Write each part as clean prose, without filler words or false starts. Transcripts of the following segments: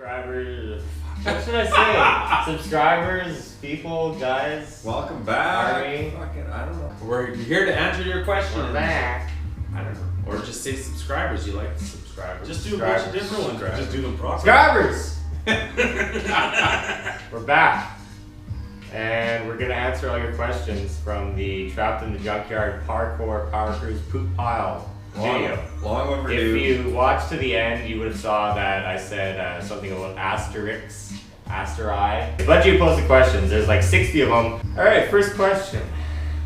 Subscribers. What should I say? Subscribers, people, guys. Welcome back. Army. Fucking, I don't know. We're here to answer your questions. We're back. I don't know. Or just say subscribers. You like the subscribers. Just do a bunch of different ones. Just do them properly. Subscribers! We're back. And we're going to answer all your questions from the Trapped in the Junkyard Parkour Power Cruise Poop Pile video. Long overdue. If you watched to the end, you would have saw that I said something about asterisks, asteri. A bunch of you posted questions. There's like 60 of them. All right, first question.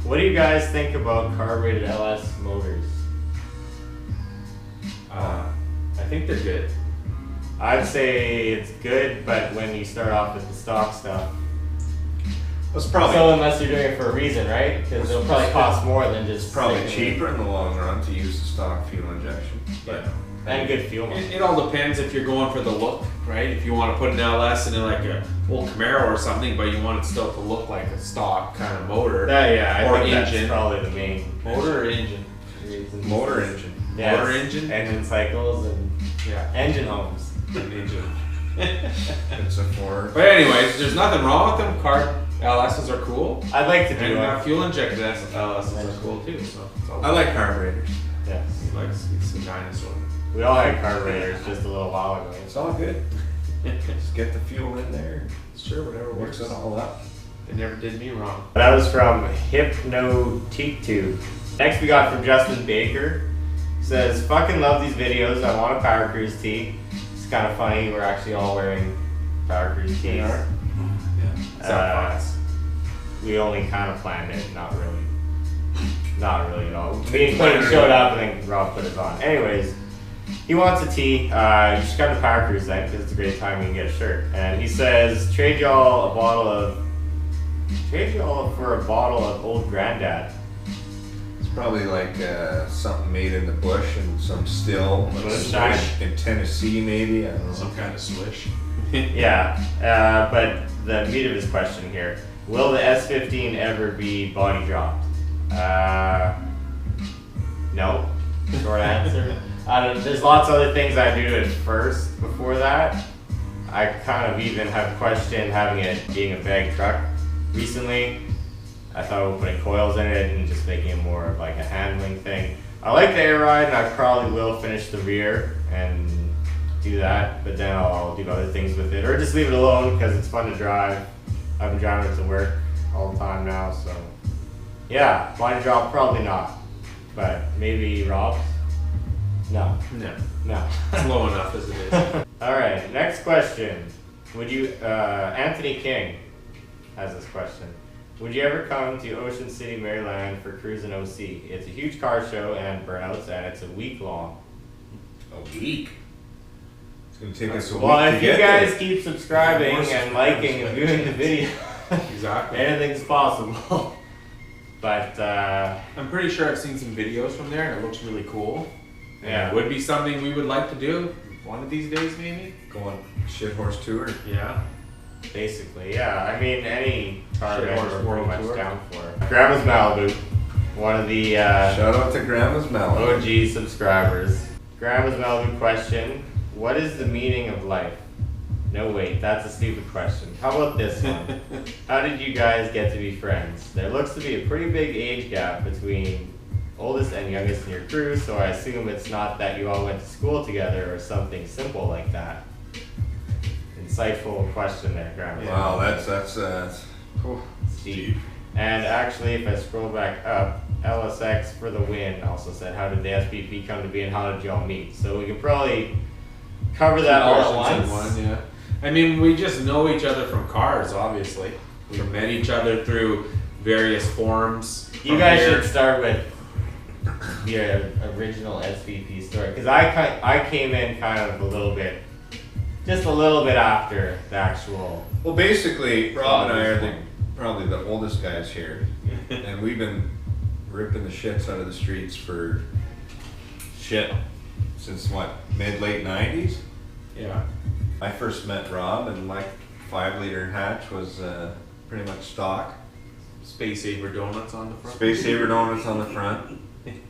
What do you guys think about carbureted LS motors? I think they're good. I'd say it's good, but when you start off with the stock stuff. It's probably So unless you're doing it for a reason, right? Because it'll probably cost more than just probably sticking cheaper in the long run to use the stock fuel injection. But and good fuel. It all depends if you're going for the look, right? If you want to put an LS in like a old Camaro or something, but you want it still to look like a stock kind of motor. I or think engine. that's probably the main Motor or engine? motor engine. Yes. Motor engine? Engine cycles and Yeah. engine homes. An engine. It's a Ford. But anyways, there's nothing wrong with them. Car LSs are cool. I'd like to do And one. fuel injected LSs are cool too. So it's all I like carburetors. Yes. he likes it's a dinosaur. We all had carburetors just a little while ago. It's all good. Just get the fuel in there. Sure, whatever Mix works. it all up. They never did me wrong. That was from Hypno-Teak-Tube. Next we got from Justin Baker. Says, fucking love these videos. I want a Power Cruise tee. It's kind of funny. We're actually all wearing Power Cruise tees. We are? We only kind of planned it. Not really. Not really at all. Me and Quentin showed up and then Rob put it on. Anyways, he wants a tee. You should come to Power Cruise then because it's a great time you can get a shirt. And he says, trade y'all for a bottle of Old Granddad. It's probably like something made in the bush and some still like Moonshine. swish in Tennessee maybe. I don't know. Some kind of swish. Yeah, but the meat of his question here, will the S15 ever be body dropped? No, short answer. There's lots of other things I do at first before that. I kind of even have questioned having it being a bag truck recently. I thought about putting coils in it and just making it more of like a handling thing. I like the air ride and I probably will finish the rear and do that, but then I'll do other things with it or just leave it alone because it's fun to drive. I've been driving it to work all the time now, so yeah, body drop probably not, but maybe Rob's? No. No. It's low enough as it is. All right, next question. Would you, Anthony King has this question. Would you ever come to Ocean City, Maryland for Cruising OC? It's a huge car show and burnouts, and it's a week long. A week? It's going to take us a week Well, to if you get guys there. keep subscribing More and liking and viewing the video, Exactly. anything's possible. But, I'm pretty sure I've seen some videos from there and it looks really cool. And Yeah. it would be something we would like to do one of these days maybe. Go on shit horse tour. Yeah. basically, yeah. I mean, any car Shit event horse we're pretty world much tour. down for. Grandma's Malibu, one of the Shout out to Grandma's Melon. OG subscribers. Grandma's Malibu question, what is the meaning of life? No, wait, that's a stupid question. How about this one? How did you guys get to be friends? There looks to be a pretty big age gap between oldest and youngest in your crew, so I assume it's not that you all went to school together or something simple like that. Insightful question there, Grandma. Wow, that's Steve. And actually, if I scroll back up, LSX for the win also said, how did the SPP come to be and how did y'all meet? So we could probably cover that all at Questions once. in one, yeah. I mean, we just know each other from cars, obviously. We met each other through various forums. You from guys here. should start with the original SPP story, because I came in kind of just a little bit after the actual. Well, basically, Rob and I are probably the oldest guys here, and we've been ripping the shits out of the streets for shit since what, mid-late 90s? Yeah. I first met Rob, and my 5-liter hatch was pretty much stock. Space Saver donuts on the front. Space Saver donuts on the front.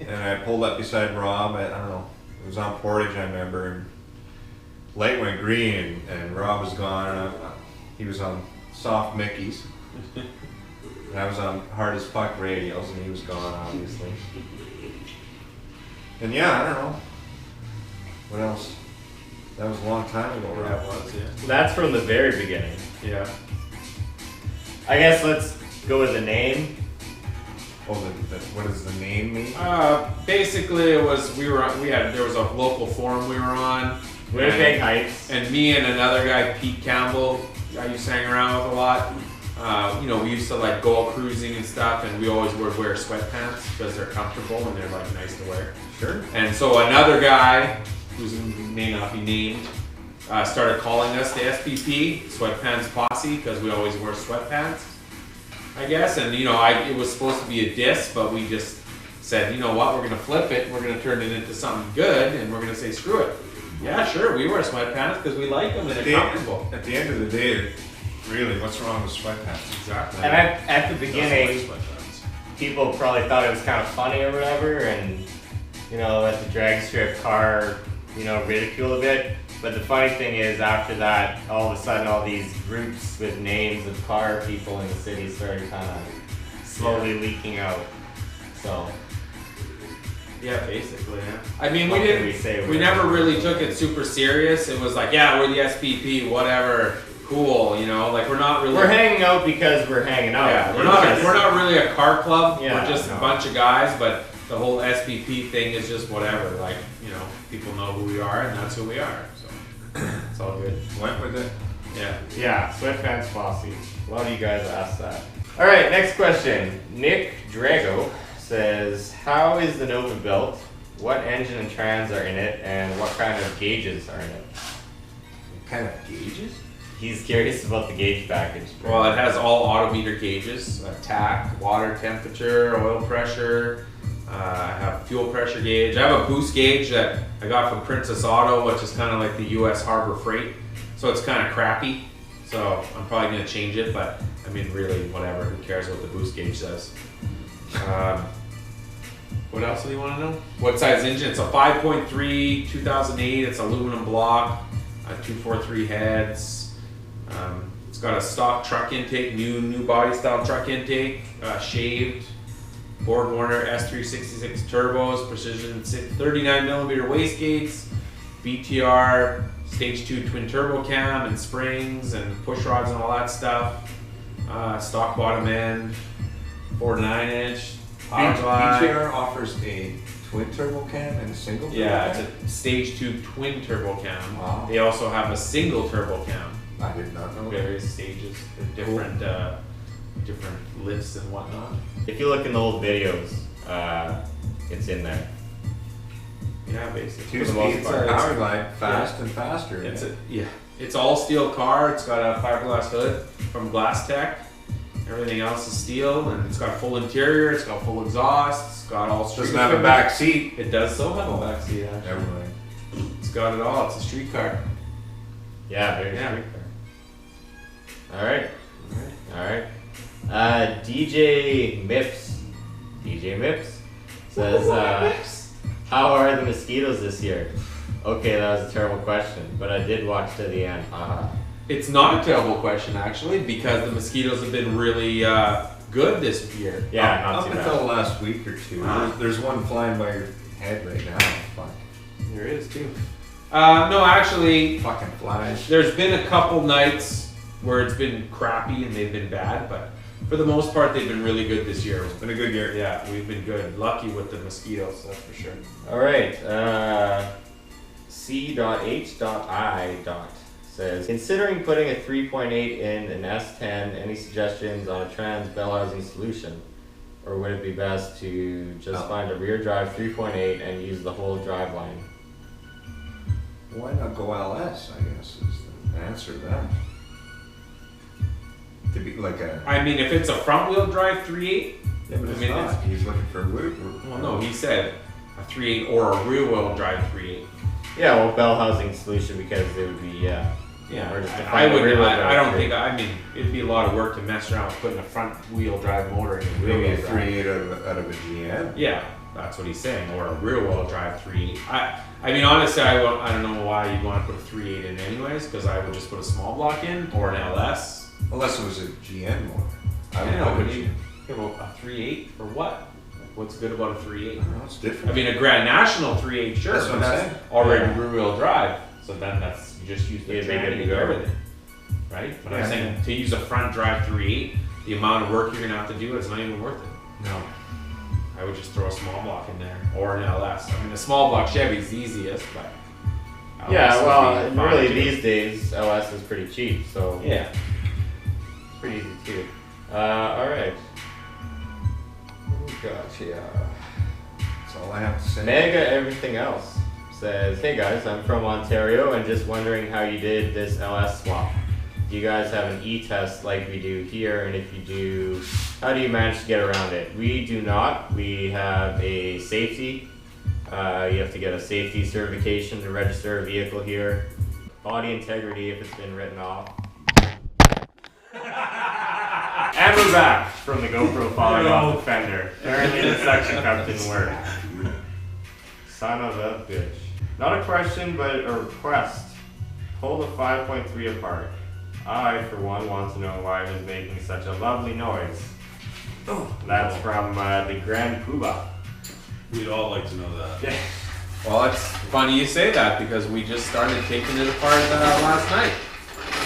And I pulled up beside Rob at, I don't know, it was on Portage, I remember. And light went green and Rob was gone. He was on soft Mickeys. And I was on hard as puck radials, and he was gone, obviously. And yeah, I don't know. What else? That was a long time ago, Rob. Yeah, it was, yeah. That's from the very beginning. Yeah. I guess let's go with the name. Oh, what does the name mean? Basically, it was there was a local forum we were on. Winnipeg Heights. And me and another guy, Pete Campbell, I used to hang around with a lot. You know, we used to like go out cruising and stuff, and we always would wear sweatpants because they're comfortable and they're like nice to wear. Sure. And so another guy, whose may not be named, started calling us the SPP, Sweatpants Posse, because we always wore sweatpants, I guess. And you know, it was supposed to be a diss, but we just said, you know what, we're gonna flip it, we're gonna turn it into something good, and we're gonna say screw it. Yeah, sure, we wear sweatpants because we like them and they're comfortable. At the end of the day, really, what's wrong with sweatpants? Exactly. And at the beginning, people probably thought it was kind of funny or whatever, and you know, let the drag strip car, you know, ridicule a bit. But the funny thing is, after that, all of a sudden, all these groups with names of car people in the city started kind of slowly leaking out. So. Yeah, basically, yeah. I mean, What can we say? we never really took it super serious. It was like, yeah, we're the SPP, whatever, cool, you know, like we're not really. We're hanging out because we're hanging out. Yeah, we're not really a car club. Yeah, we're just a bunch of guys, but the whole SPP thing is just whatever. Like, you know, people know who we are, and that's who we are. So it's all good. Went with it. Yeah. Yeah, Sweatpants Posse. A lot of you guys asked that. All right, next question. Nick Drago says, how is the Nova built? What engine and trans are in it, and what kind of gauges are in it? What kind of gauges? He's curious about the gauge package. Well, it has all autometer gauges: tach, water temperature, oil pressure. I have fuel pressure gauge. I have a boost gauge that I got from Princess Auto, which is kind of like the U.S. Harbor Freight. So it's kind of crappy. So I'm probably going to change it, but I mean, really, whatever. Who cares what the boost gauge says? What else do you want to know? What size engine? It's a 5.3 2008. It's aluminum block, 243 heads. It's got a stock truck intake, new body style truck intake, shaved. Borg Warner S366 turbos, precision 39mm wastegates, BTR stage 2 twin turbo cam and springs and push rods and all that stuff. Stock bottom end, 4.9-inch. BTR offers a twin turbo cam and a single turbo Yeah, cam? it's a stage 2 twin turbo cam. Wow. They also have a single turbo cam. I did not know. Various stages, they're different, different lifts and whatnot. If you look in the old videos, it's in there. Yeah, basically. Two for the most speeds part. power glide fast and faster. It's all steel car. It's got a fiberglass hood from Glass Tech. Everything else is steel, and it's got a full interior. It's got full exhaust. It's got all street. Doesn't have a back seat. It does still have a back seat. Actually. Never mind. It's got it all. It's a street car. Yeah, very Yeah. street car. Alright. DJ Mips says, how are the mosquitoes this year? Okay, that was a terrible question, but I did watch to the end. It's not a terrible question actually, because the mosquitoes have been really good this year. Yeah, not Up too until the bad. last week or two. There's one flying by your head right now. Fuck. There is too. No, actually, Fucking flies. there's been a couple nights where it's been crappy and they've been bad, but for the most part, they've been really good this year. It's been a good year. Yeah, we've been good. Lucky with the mosquitoes, that's for sure. Alright, C.H.I. says, considering putting a 3.8 in an S10, any suggestions on a trans bell housing solution? Or would it be best to just find a rear drive 3.8 and use the whole drive line? Why not go LS, I guess, is the answer to that. To be like a... I mean, if it's a front wheel drive 3.8, Yeah, but it's I mean, not. He's looking for a wood. well, no, he said a 3.8 or a rear wheel drive 3.8. Yeah, well, bell housing solution because it would be, yeah. Yeah, Or just to I find a wouldn't. rear wheel I don't drive think. I mean, it'd be a lot of work to mess around with putting a front wheel drive motor in a rear Maybe wheel a drive. 3.8 out of a GM. Yeah, That's what he's saying, or a rear-wheel drive 3.8. I mean, honestly, I don't know why you'd want to put a 3.8 in anyways, because I would just put a small block in, or an LS. Unless it was a GN motor. I would Yeah, put but a you- GN. Well, a 3.8 for what? What's good about a 3.8? I don't know, it's different. I mean, a Grand National 3.8, sure, That's but what I'm that's saying. already Yeah. rear-wheel drive. So then that's, you just use the Yeah, make it tranny and go. everything, right? But I'm Yeah. saying to use a front drive 3.8, the amount of work you're gonna have to do, it's not even worth it. No. I would just throw a small block in there, or an LS. I mean, a small block Chevy's the easiest, but LS Yeah, would well, be fine really too. these days LS is pretty cheap, so Yeah. it's pretty easy too. All right. Oh gosh, yeah. That's all I have to say. Mega everything else says, hey guys, I'm from Ontario and just wondering how you did this LS swap. Do you guys have an e-test like we do here? And if you do, how do you manage to get around it? We do not. We have a safety. You have to get a safety certification to register a vehicle here. Body integrity if it's been written off. And we're back from the GoPro falling off the fender. Apparently the suction cup didn't work. Son of a bitch. Not a question, but a request. Pull the 5.3 apart. I, for one, want to know why it was making such a lovely noise. That's from the Grand Poobah. We'd all like to know that. Well, it's funny you say that because we just started taking it apart last night.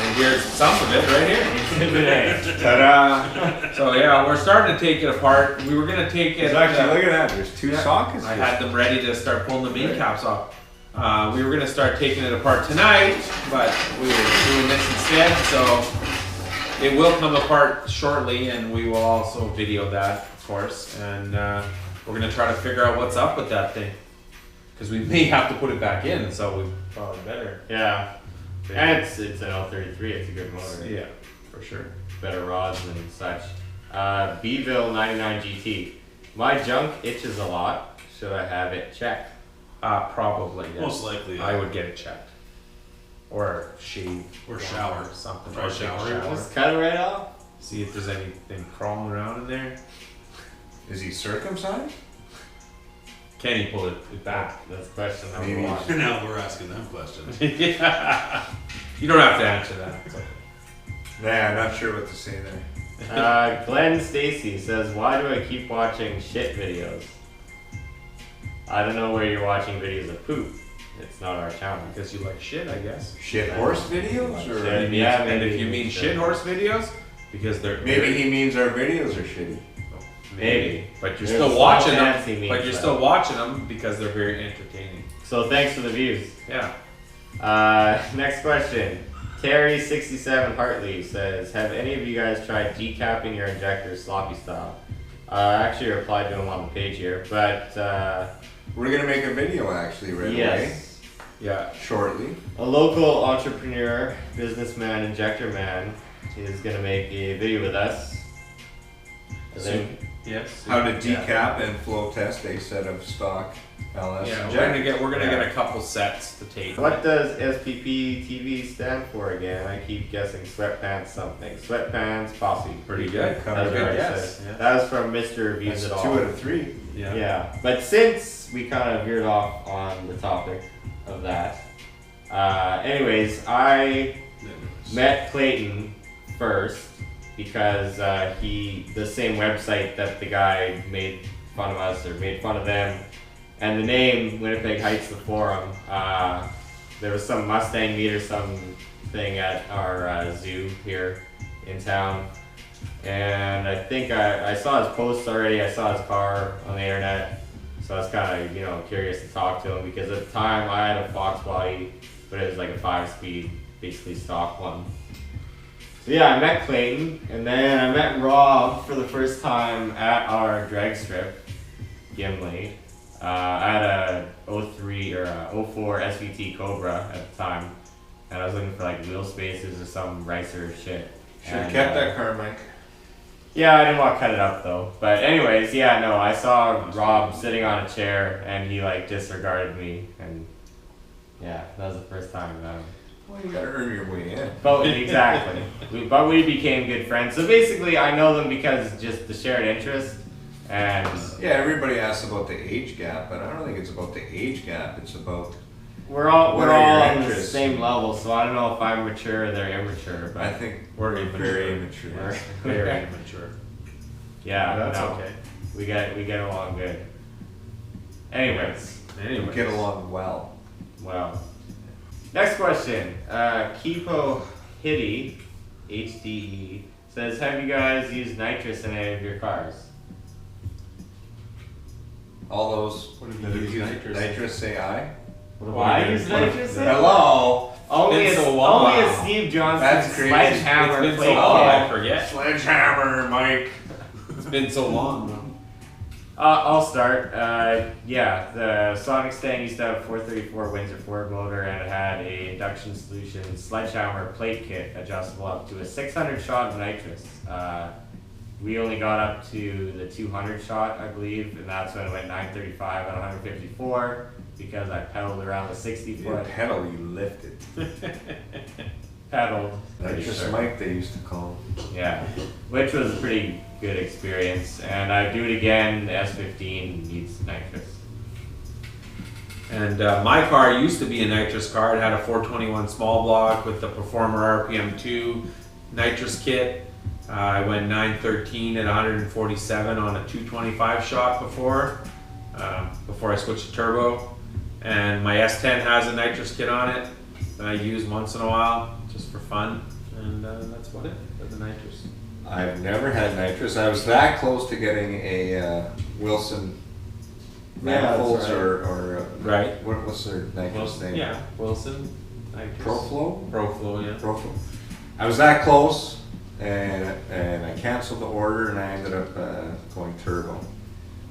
And here's some of it right here. Ta-da! So yeah, we're starting to take it apart. We were gonna take it. It's actually, look at that, there's two Yeah. sockets. I here. had them ready to start pulling the main caps off. We were gonna start taking it apart tonight, but we were doing this instead. So it will come apart shortly, and we will also video that, of course. And we're gonna try to figure out what's up with that thing, because we may have to put it back in. So we probably better. Yeah. And it's an L33, it's a good motor. Yeah, for sure. Better rods and such. Beeville 99 GT. My junk itches a lot. Should I have it checked? Probably. Yes. Most likely, yeah. I would get it checked, or shave, Or shower. or something. Try Or take a showering. shower. Just cut it right off? See if there's anything crawling around in there. Is he circumcised? Can he pull it back? That's question number Maybe. one. Now we're asking them questions. Yeah. You don't have to answer that. It's okay. Nah, I'm not sure what to say there. Glenn Stacy says, why do I keep watching shit videos? I don't know where you're watching videos of poop. It's not our channel. Because you like shit, I guess. Shit horse videos? Or Shit. Yeah, and maybe if you mean shit. shit horse videos, because they're maybe he means our videos are shitty. Maybe. But you're There's still a watching small them. chance he means But you're that. still watching them because they're very entertaining. So thanks for the views. Yeah. Next question. Terry67 Hartley says, have any of you guys tried decapping your injectors sloppy style? I actually replied to him on the page here, but We're gonna make a video actually right away. yes. Yeah. Shortly. A local entrepreneur, businessman, injector man is going to make a video with us. And then- Yes. How to decap and flow test a set of stock LS Yeah, injectors. we're gonna get a couple sets to tape. What does SPP TV stand for again? I keep guessing sweatpants something. Sweatpants posse. Pretty good. That's Covered what I it. Yes. said. Yeah. That was from Mr. Reviews That's It 2 All. out of 3. Yeah, but since we kind of veered off on the topic of that, anyways, I met Clayton first because the same website that the guy made fun of us or made fun of them, and the name Winnipeg Heights the Forum. There was some Mustang meet or something at our zoo here in town. And I think I saw his posts already. I saw his car on the internet, so I was kind of curious to talk to him because at the time I had a Fox body, but it was like a 5-speed, basically stock one. So yeah, I met Clayton, and then I met Rob for the first time at our drag strip, Gimli. I had a 03 or a 04 SVT Cobra at the time, and I was looking for like wheel spaces or some ricer shit. Should have And, kept that car, Mike. Yeah, I didn't want to cut it up though. But anyways, yeah, no, I saw Rob sitting on a chair and he like disregarded me, and yeah, that was the first time. Well, you gotta earn your way in. But exactly, but we became good friends. So basically, I know them because just the shared interest, And Yeah, everybody asks about the age gap, but I don't think it's about the age gap. It's about we're all What are your on the interests? same level, so I don't know if I'm mature or they're immature. But I think We're very immature. immature. Very immature. yeah, That's no, okay. we get along good. Anyways, We get along well. well, next question. Kipo Hitty HDE says, have you guys used nitrous in any of your cars? All those What do that you have use used nitrous? nitrous say aye. Why use nitrous in? Hello. Only It's a, been so long. only a Steve Johnson That's crazy. sledgehammer It's been plate so long, I kit. forget. Sledgehammer, Mike. It's been so long. though. I'll start. Yeah, the Sonic Stand used to have a 434 Windsor Ford motor, and it had a induction solution sledgehammer plate kit adjustable up to a 600 shot of nitrous. We only got up to the 200 shot, I believe, and that's when it went 935 and 154 because I pedaled around the 60 You foot pedal, you lifted. pedaled. pretty Nitrous sure. Mike, they used to call him. Yeah, which was a pretty good experience, and I'd do it again. The S15 needs nitrous. And my car used to be a nitrous car. It had a 421 small block with the Performer RPM2 nitrous kit. I went 913 at 147 on a 225 shot before I switched to turbo. And my S10 has a nitrous kit on it that I use once in a while just for fun. And that's about it for the nitrous. I've never had nitrous. I was that close to getting a Wilson Yeah, that's manifolds right. or Right. what's their nitrous name? Yeah, Wilson. Nitrous. ProFlow? ProFlow, yeah. ProFlow. I was that close, and I canceled the order, and I ended up going turbo.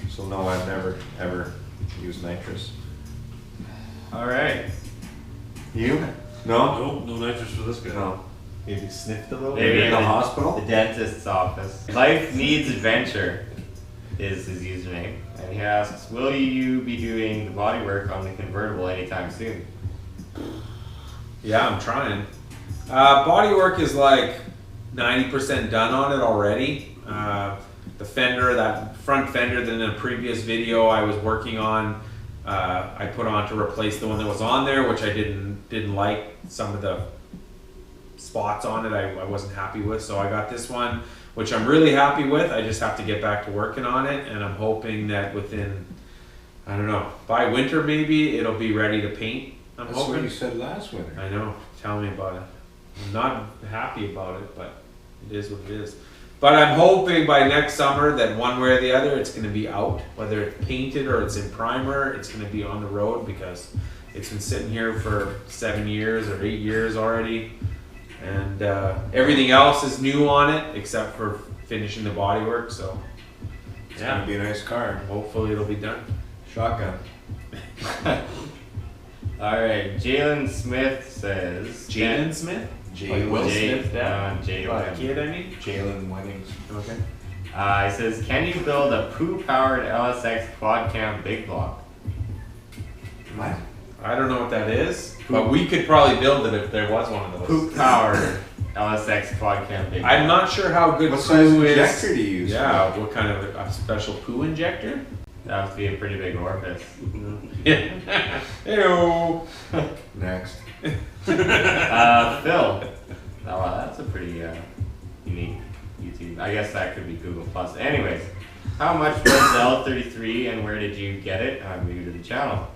So no, I've never ever used nitrous. All right. You? No. No, no nitrous for this guy. No. Maybe sniffed a little Maybe bit. in the the hospital? The dentist's office. Life Needs Adventure is his username, and he asks, "Will you be doing the bodywork on the convertible anytime soon?" Yeah, I'm trying. Bodywork is like 90% done on it already. The fender, that front fender that in a previous video I was working on, I put on to replace the one that was on there, which I didn't like. Some of the spots on it I wasn't happy with, so I got this one, which I'm really happy with. I just have to get back to working on it, and I'm hoping that within, I don't know, by winter maybe it'll be ready to paint. I'm That's hoping. what you said last winter. I know. Tell me about it. I'm not happy about it, but it is what it is. But I'm hoping by next summer that one way or the other it's going to be out. Whether it's painted or it's in primer, it's going to be on the road because it's been sitting here for 7 years or 8 years already. And everything else is new on it except for finishing the bodywork. So It's gonna be a nice car. hopefully it'll be done. Shotgun. All right. Jalen Smith says. Jalen Smith? Jalen Will Jay- Smith, that? Jalen. Kid, I mean? Jalen Winnings. Okay. He says, "Can you build a poo-powered LSX quad cam big block?" What? I don't know what that is, but we could probably build it if there was one of those. Poop-powered LSX quad cam big block. I'm not sure how good What size poo is. injector do you use? Yeah, what kind of a special poo injector? That would be a pretty big orifice. Yeah. Ew. Next. Phil. Oh, wow, that's a pretty unique YouTube. I guess that could be Google Plus. Anyways, how much was the L33 and where did you get it? I'm new to the channel.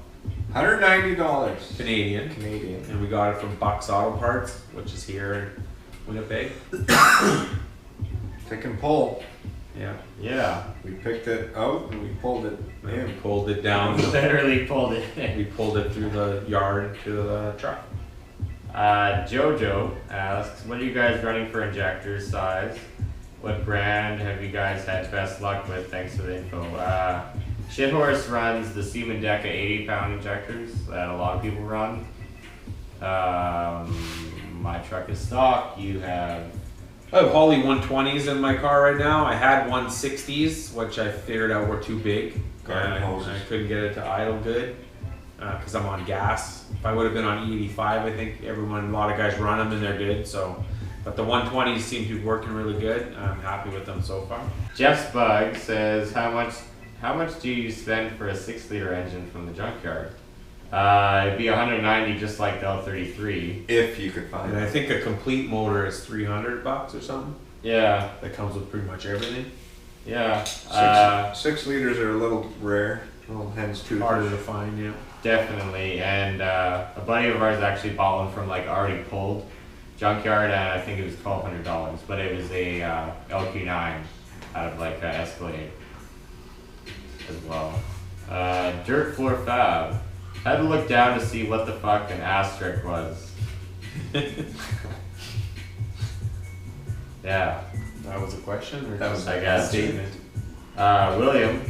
$190 Canadian. Canadian. And we got it from Buck's Auto Parts, which is here in Winnipeg. Pick and pull. Yeah. Yeah. We picked it out and we pulled it We in. pulled it down. Literally pulled it in. We pulled it through the yard to the truck. Jojo asks, what are you guys running for injectors size? What brand have you guys had best luck with? Thanks for the info. Shithorse runs the Siemens Deca 80-pound injectors that a lot of people run. My truck is stock. You have... I have Holly 120s in my car right now. I had 160s, which I figured out were too big. Garden And hoses. I couldn't get it to idle good because I'm on gas. If I would have been on E85, I think a lot of guys run them and they're good. So But the 120s seem to be working really good. I'm happy with them so far. Jeff's Bug says, how much do you spend for a 6-liter engine from the junkyard? It'd be 190, just like the L33. If you could find And I it. think a complete motor is $300 or something. Yeah, That comes with pretty much everything. yeah. 6 liters are a little rare. Little hen's tooth. Harder to find, yeah. Definitely, and a buddy of ours actually bought one from like already pulled junkyard, and I think it was $1,200, but it was a LQ9 out of like Escalade as well. Dirt Floor Fab. Had to look down to see what the fuck an asterisk was. Yeah, That was a question, or That was, I a guess. statement? William.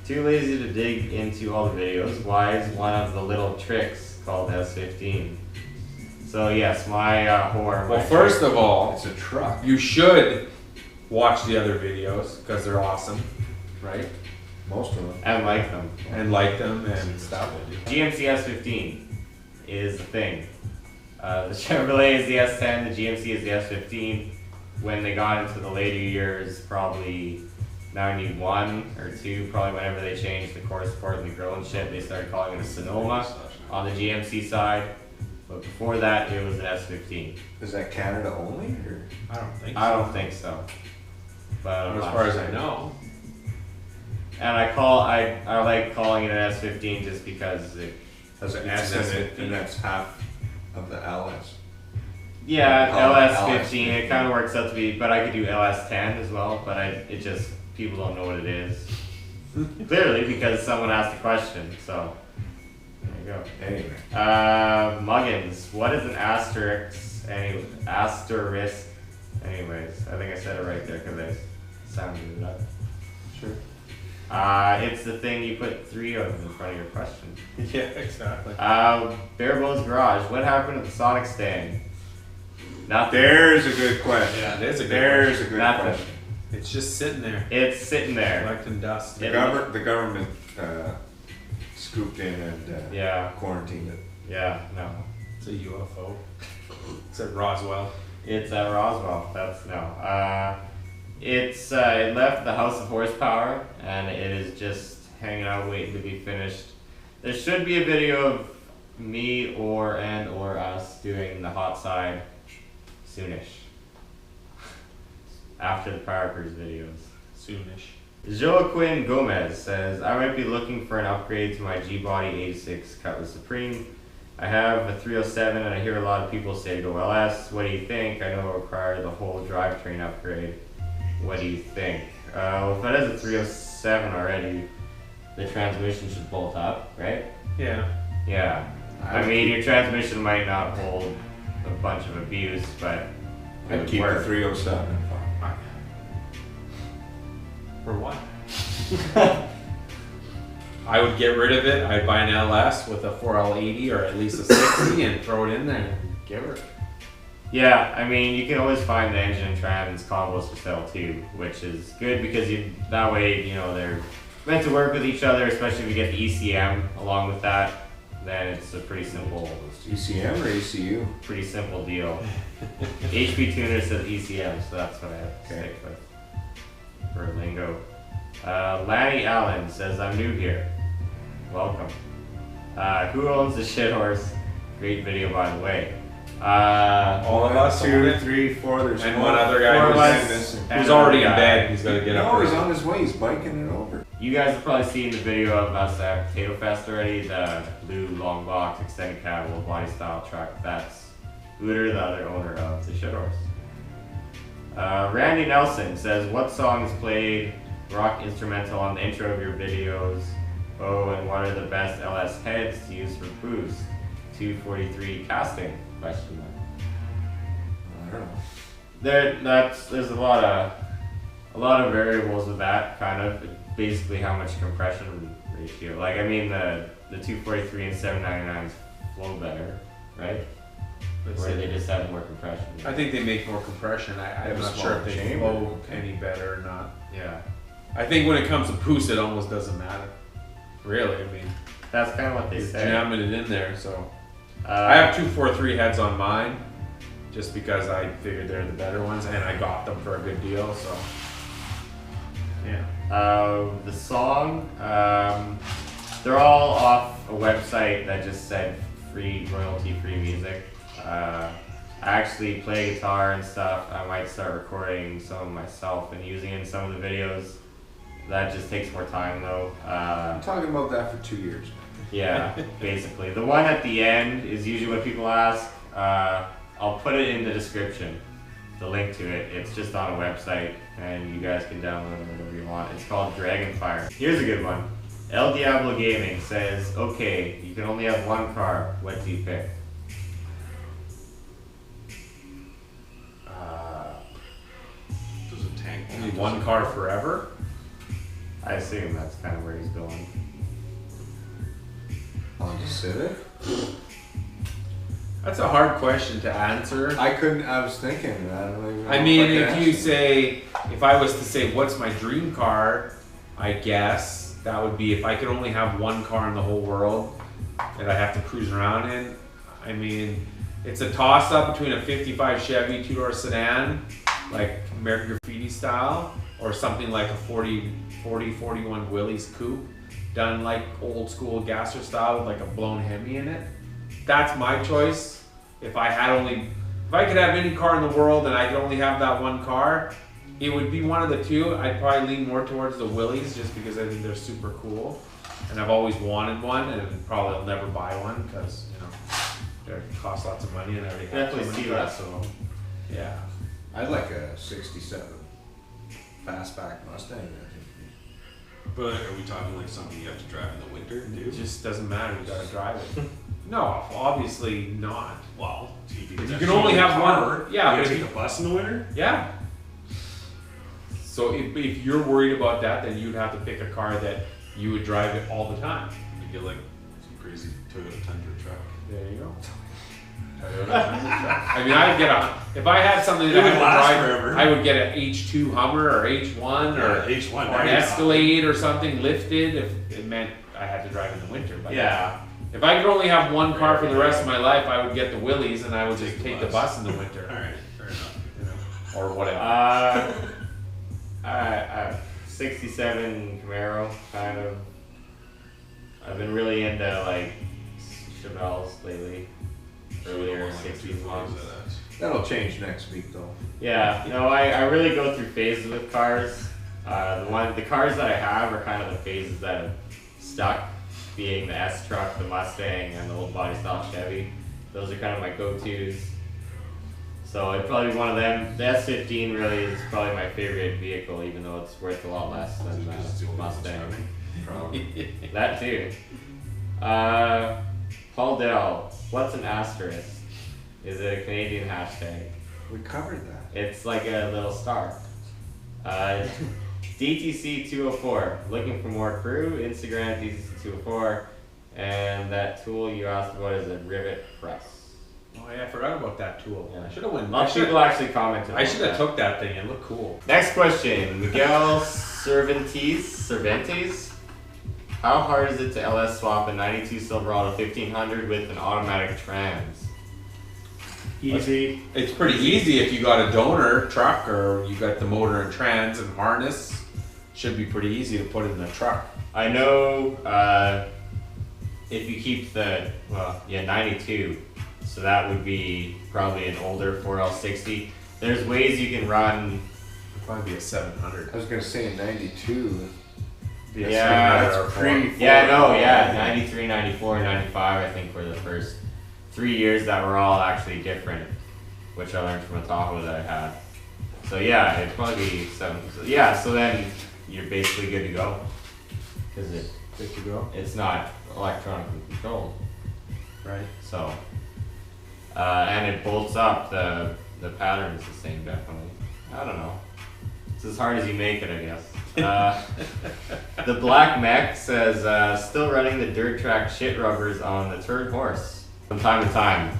Too lazy to dig into all the videos. Why is one of the little tricks called S15? So yes, my horror. Well, first of all, it's a truck. you should watch the other videos because they're awesome, right? Most of them. and like them. And like them and stuff. GMC S15 is the thing. The Chevrolet is the S10, the GMC is the S15. When they got into the later years, probably 91 or 2, probably whenever they changed the core support and the grill and shit, they started calling it a Sonoma on the GMC side. But before that, it was an S15. Is that Canada only? Or? I don't think so. I don't think so. But I'm As not far as sure. I know. And I like calling it an S15 just because it. Has an It's S in an it, and that's half of the LS. Yeah, Call it LS15. It kind of works out to be, but I could do LS10 as well. But it just people don't know what it is. Clearly, because someone asked a question. So there you go. Anyway. Muggins, what is an asterisk? Asterisk. Anyways, I think I said it right there because I sounded it up. Sure. It's the thing you put 3 of in front of your question. Yeah, exactly. Barebones Garage, what happened to the Sonic stand? Nothing. There's a good question. Yeah, it is a good There's a good Nothing. question. It's just sitting there, It's sitting there. collecting dust. The, the government scooped in and Yeah, quarantined it. yeah, no. It's a UFO. It's at Roswell. It's at Roswell. That's no. It left the House of Horsepower, and it is just hanging out, waiting to be finished. There should be a video of me or us doing the hot side soonish. After the Power Cruise videos. Soonish. Joaquin Gomez says, I might be looking for an upgrade to my G-Body 86 Cutlass Supreme. I have a 307 and I hear a lot of people say to go LS. What do you think? I know it will require the whole drivetrain upgrade. What do you think? Well, if it has a 307 already, the transmission should bolt up, right? Yeah. Yeah. I mean, your transmission might not hold a bunch of abuse, but it I'd would keep work. the 307. For what? I would get rid of it. I'd buy an LS with a 4L80 or at least a 60 and throw it in there and give her. Yeah, I mean, you can always find the engine and trans combos for sale too, which is good because that way, they're meant to work with each other, especially if you get the ECM along with that. Then it's a pretty simple ECM or ECU? pretty simple deal. HP Tuner says ECM, so that's what I have to stick with for lingo. Lanny Allen says, I'm new here. Welcome. Who owns the shit horse? Great video, by the way. All of us own 2, it. 3, 4. There's And four- one other four guy of who's- us. Who's already in bed. He's got to get up. No, he's early. on his way. He's biking it over. You guys have probably seen the video of us at Potato Fest already, the blue long box extended cab old body style truck. That's Booter, the other owner of the shit horse. Randy Nelson says, what songs played rock instrumental on the intro of your videos? Oh, and what are the best LS heads to use for boost? 243 casting? Question mark. I don't know. There's a lot of variables with that kind of. Basically, how much compression ratio. Like, I mean, the 243 and 799s flow better, right? Or they just have more compression. I think they make more compression. I'm have a not sure if smaller they chamber. flow any better or not. Yeah, I think when it comes to boost, it almost doesn't matter. Really, I mean, that's kind of what they you're say. jamming it in there. So I have 243 heads on mine, just because I figured they're the better ones, and I got them for a good deal. So yeah. The song, they're all off a website that just said free, royalty-free music. I actually play guitar and stuff. I might start recording some of myself and using it in some of the videos. That just takes more time though. I'm talking about that for 2 years. Yeah, basically. The one at the end is usually what people ask. I'll put it in the description, the link to it. It's just on a website and you guys can download it whenever you want. It's called Dragonfire. Here's a good one. El Diablo Gaming says, okay, you can only have one car. What do you pick? Does a tank Only one car forever? I assume that's kind of where he's going. Honda Civic? That's a hard question to answer. I was thinking, I don't even know I mean, if I if could you answer. say, if I was to say, what's my dream car, I guess that would be if I could only have one car in the whole world that I have to cruise around in. I mean, it's a toss up between a 55 Chevy two-door sedan, like American Graffiti style, or something like a 41 Willie's coupe, done like old school gasser style with like a blown Hemi in it. That's my choice. If I could have any car in the world and I could only have that one car, it would be one of the two. I'd probably lean more towards the Willies just because I think they're super cool. And I've always wanted one and probably I'll never buy one because, you know, they cost lots of money and I already have Definitely so many see that. cars, so yeah. I'd like a 67 fastback Mustang. I think. But are we talking like something you have to drive in the winter, It dude? just doesn't matter, you gotta drive it. No, obviously not. Well, if You can can only have car, one. Yeah, you but gotta if take the bus in the winter? Yeah. So if you're worried about that, then you'd have to pick a car that you would drive it all the time. You get like some crazy Toyota Tundra truck. There you go. I mean, I'd get if I had something that It I would had to last drive, forever. I would get an H2 Hummer or H1 or H1. or there an you go. Escalade or something lifted if it meant I had to drive in the winter. But Yeah. if I could only have one car for the rest of my life, I would get the Willies and I would just take the bus in the winter. Alright, fair enough. You know, or whatever. I 67 Camaro, kind of. I've been really into like Chevelles lately. Earlier 60s ones. That'll change next week though. Yeah, no, I really go through phases with cars. The cars that I have are kind of the phases that have stuck, being the S truck, the Mustang, and the old body style Chevy. Those are kind of my go-tos. So it'd probably be one of them. The S15 really is probably my favorite vehicle, even though it's worth a lot less than the Mustang. Probably. That too. Paul Dell, what's an asterisk? Is it a Canadian hashtag? We covered that. It's like a little star. DTC204, looking for more crew. Instagram DTC204. And that tool you asked about is a rivet press. Oh yeah, I forgot about that tool. Yeah. I should have went. Lots of people actually commented. I on should have that. took that thing. It looked cool. Next question, Miguel Cervantes. How hard is it to LS swap a 92 Silverado 1500 with an automatic trans? Easy. It's pretty easy if you got a donor truck or you got the motor and trans and harness. Should be pretty easy to put in the truck. I know if you keep the 92, so that would be probably an older 4L60. There's ways you can run. It'd probably be a 700. I was gonna say 92. Be a Yeah, 700 or that's pre- 4. Yeah, no, yeah, 93, 94, 95, I think were the first 3 years that were all actually different, which I learned from a Tahoe that I had. So yeah, it'd probably be 7. Yeah, so then you're basically good to go. Because Good to go. it's not electronically controlled. Right. So, and it bolts up, the pattern is the same definitely. I don't know. It's as hard as you make it, I guess. The Black Mech says, still running the dirt track shit rubbers on the third horse. From time to time,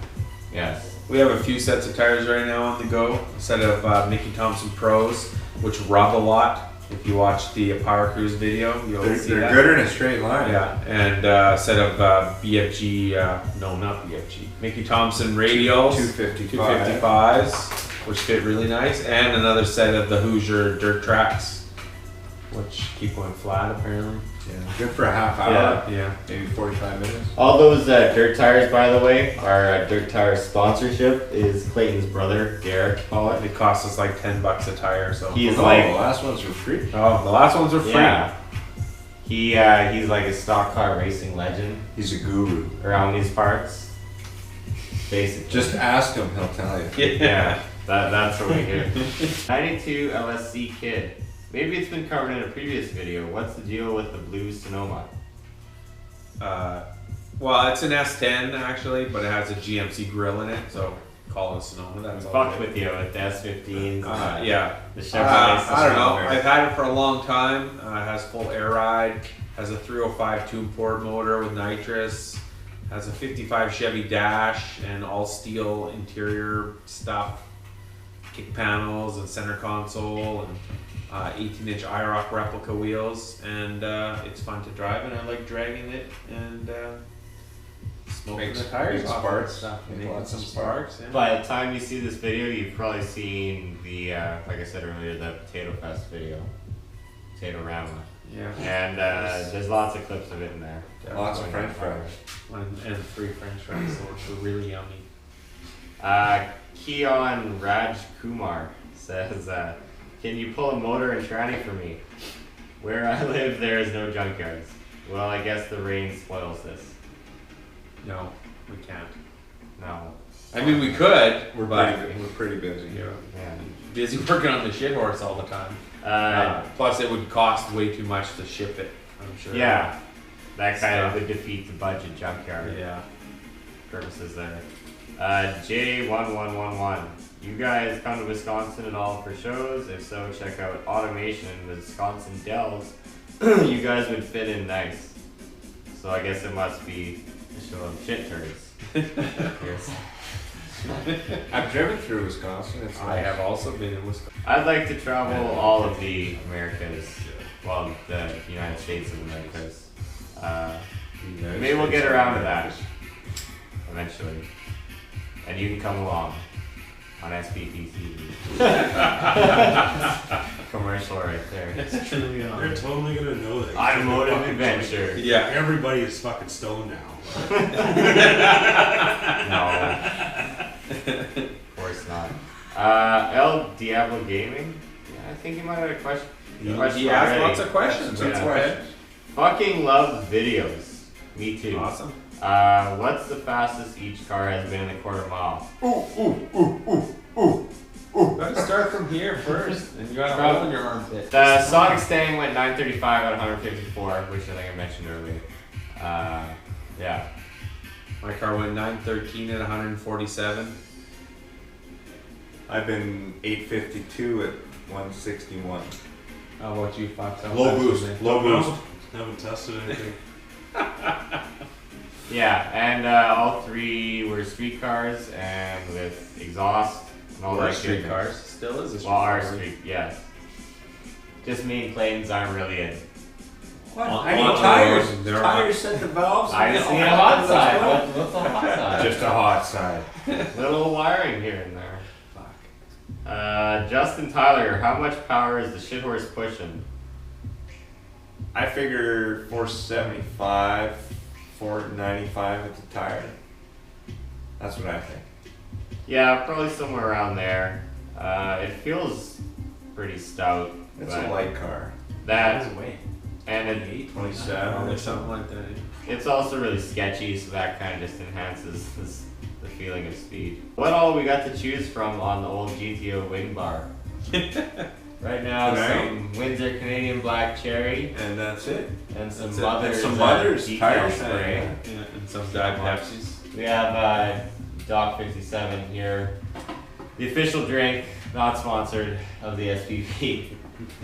yes. We have a few sets of tires right now on the go. A set of Mickey Thompson Pros, which rub a lot If you watch the Power Cruise video, you'll see They're that. good in a straight line. Yeah, and a set of BFG, no, not BFG, Mickey Thompson radials, 255s, which fit really nice, and another set of the Hoosier dirt tracks, which keep going flat apparently. Yeah, good for a half hour. Yeah. Maybe 45 minutes. All those dirt tires, by the way, our dirt tire sponsorship is Clayton's brother, Garrett, call it. It costs us like $10 a tire, so. He's The like, last ones were free. Oh, the last ones were free. yeah. He's like a stock car racing legend He's a guru. around these parts. Basically. Just ask him, he'll tell you. Yeah, that's what we do. 92 LSC Kid. Maybe it's been covered in a previous video. What's the deal with the blue Sonoma? Well, it's an S10 actually, but it has a GMC grille in it, so call it a Sonoma. That's all. Fucked with you with the S15s. Yeah. The Chevrolet. I don't know. I've had it for a long time. It has full air ride. Has a 305 two-port motor with nitrous. Has a 55 Chevy dash and all steel interior stuff. Kick panels and center console and 18-inch IROC replica wheels, and it's fun to drive, and I like dragging it and smoking Makes the tires big off sparks. and stuff. Make Making lots of some sparks. Yeah. By the time you see this video, you've probably seen the, like I said earlier, the Potato Fest video. Potato Rama. Yeah. And there's lots of clips of it in there. Lots of French fries. And 3 French fries, which were really yummy. Keon Raj Kumar says, can you pull a motor and tranny for me? Where I live, there is no junkyards. Well, I guess the rain spoils this. No, we can't. No. I mean, we could. We're but pretty busy. you know, Yeah. busy working on the shit horse all the time. Plus, it would cost way too much to ship it. I'm sure. Yeah. That kind of would defeat the budget junkyard Yeah. purposes there. J1111. You guys come to Wisconsin at all for shows? If so, check out Automation in Wisconsin Dells. You guys would fit in nice. So I guess it must be a show of shit turds. Yes. I've driven through Wisconsin. It's I have also been in Wisconsin. I'd like to travel all of the Americas. Well, the United States of Americas. Maybe we'll get around to that eventually. And you can come along on SPP TV. Commercial right there. It's truly They're totally gonna know that. Automotive adventure. Yeah. Everybody is fucking stoned now. No. Of course not. El Diablo Gaming? Yeah, I think he might have a question. He asked lots of questions. Yeah. That's okay. Fucking love videos. Me too. Awesome. What's the fastest each car has been in a quarter mile? Gotta start from here first, and you gotta open your armpit. The Sonic Stang went 935 out of 154, which I think I mentioned earlier. Yeah. My car went 913 at 147. I've been 852 at 161. How about you, Fox? How Low fast boost. was it? Low boost. Haven't tested anything. Yeah, and all three were street cars and with exhaust and all Or that street good cars. Still is a street Well, our car. street, yes. Just me and Clayton's aren't really in. What? On- I need on tires. the road, they're Tires set the valves. I and see all a that hot stuff. side. What's the hot side? Just a hot side. Little wiring here and there. Justin Tyler, how much power is the shit horse pushing? I figure 475, 495 at the tire. That's what I think. Yeah, probably somewhere around there. It feels pretty stout. It's but a light car. That and it, 27 Or or something like that. it's also really sketchy, so that kind of just enhances the feeling of speed. What all we got to choose from on the old GTO wing bar? Right now, Tonight? some Windsor Canadian Black Cherry And that's it. and some That's it. Mothers, Some Mothers detail tire spray. Yeah, and some Diet Pepsis. We have Doc 57 here. The official drink, not sponsored, of the SPP.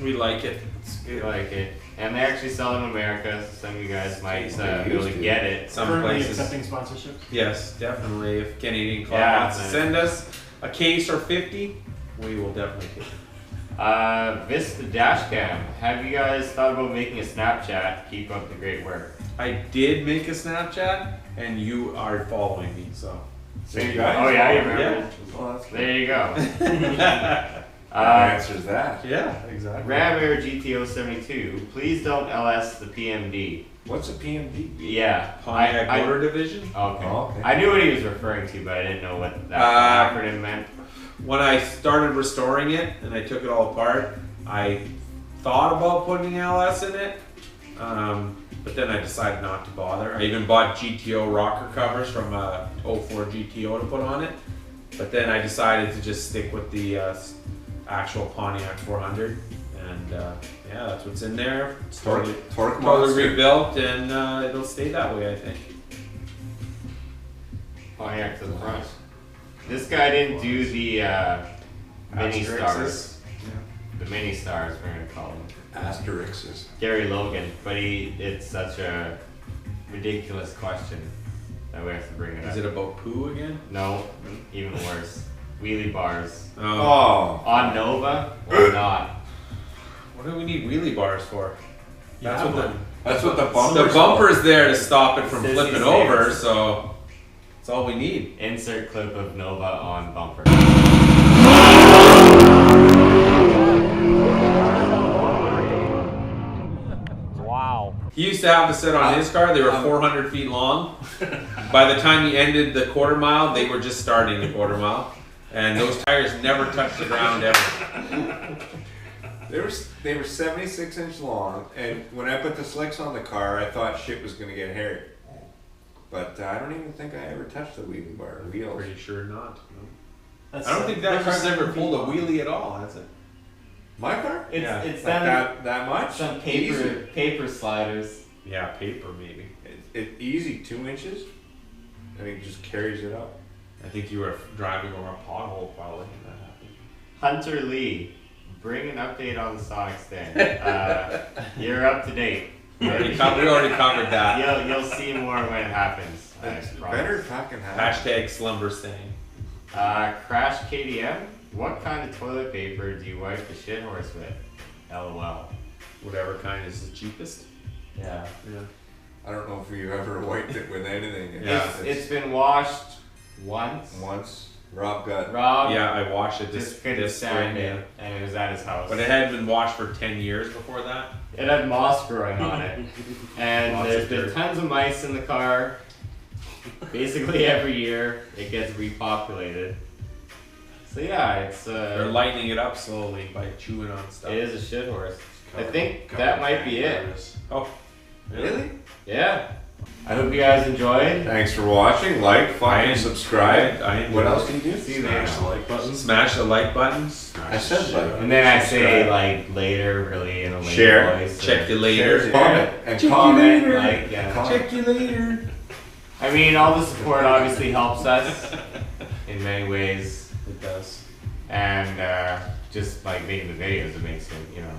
We like it. We like it. And they actually sell it in America, so some of you guys might be able to get it. Some Currently places. accepting sponsorships. Yes, definitely. If Canadian Club Yeah, wants to man. send us a case or 50, we will definitely take it. Vista Dashcam. Have you guys thought about making a Snapchat? Keep up the great work. I did make a Snapchat, and you are following me, so. Same guy? Oh yeah, you remember. Yeah. Well, that's good. There you go. That answers that. Yeah, exactly. Ram Air GTO 72. Please don't LS the PMD. What's a PMD? Yeah. Pontiac Motor Division. Okay. Oh, okay. I knew what he was referring to, but I didn't know what that acronym meant. When I started restoring it and I took it all apart, I thought about putting LS in it, but then I decided not to bother. I even bought GTO rocker covers from a 04 GTO to put on it, but then I decided to just stick with the actual Pontiac 400, and yeah, that's what's in there. It's totally monster. rebuilt, and it'll stay that way, I think. Pontiac to the front. This guy didn't do the mini stars. The mini stars, we're gonna call them. Asterixes. Gary Logan, but it's such a ridiculous question that we have to bring it up. Is it about poo again? No, even worse. Wheelie bars. Oh. On Nova or not? What do we need wheelie bars for? That's Yeah, what That's what the the bumper's bumper's there to stop it from Sissy flipping saves. over, so that's all we need. Insert clip of Nova on bumper. Wow. He used to have to sit on his car. They were 400 feet long. By the time he ended the quarter mile, they were just starting the quarter mile, and those tires never touched the ground ever. They were 76-inch long, and when I put the slicks on the car, I thought shit was gonna get hairy. But I don't even think I ever touched the wheelie bar wheels. Pretty sure not. No. That's I don't think that car's ever pulled a wheelie at all, has it? My car? It's Yeah. it's Like done that much? some Easy. paper sliders. Yeah, paper maybe. It easy 2 inches, and it just carries it up. I think you were driving over a pothole probably when that happened. Hunter Lee, bring an update on the Sonic stand. You're up to date. We already covered that. You'll see more when it happens. I It's promise. better fucking have. Hashtag slumber stain. Crash KDM. What kind of toilet paper do you wipe the shit horse with? LOL. Whatever kind is the cheapest. Yeah. Yeah. I don't know if you've ever wiped it with anything. Yeah. It's been washed once. Once. Rob got. Rob Yeah, I washed it just this couldn't stand spring. it, and it was at his house. But it had been washed for 10 years before that. It had moss growing on it, and Lots there's of been dirt. tons of mice in the car. Basically every year it gets repopulated. So yeah, it's They're lightening it up slowly by chewing on stuff. it is a shit horse. I think that might be it. Oh, Really? Yeah. I hope you guys enjoyed. Thanks for watching. Like, fucking subscribe. What else do you do? See you Smash later. the like button. Smash the like buttons. I said like. And then I say Subscribe. like later, really in a later Share. voice. Check you Share, later. comment, and Check you comment. later. Like, yeah. Comment. Check you later. I mean, all the support obviously helps us in many ways. It does. And just like making the videos, it makes it, you know,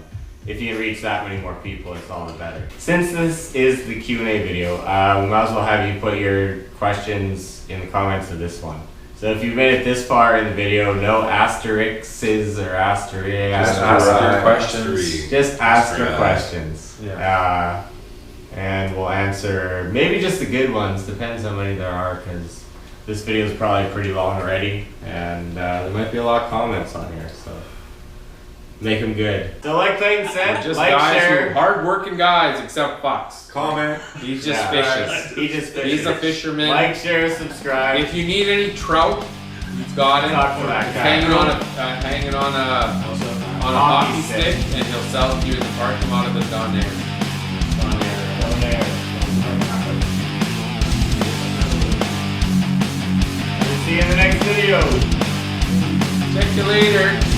if you can reach that many more people, it's all the better. Since this is the Q&A video, we might as well have you put your questions in the comments of this one. So if you've made it this far in the video, no asterisks or asterisks. Just ask your questions. Just ask your Asterisk. questions. Yeah. And we'll answer maybe just the good ones, depends how many there are, because this video is probably pretty long already, and there might be a lot of comments on here, so make them good. So like things said, We're just like, guys share. who hard-working guys, except Fox. Comment. He's just Yeah. fishes. He just fishes. He's a fisherman. Like, share, subscribe. If you need any trout, he's got it. Talk to that He's guy. hanging on a hockey stick, and he'll sell it to you in the parking lot of the Don Air. Down there. See you in the next video. Check you later.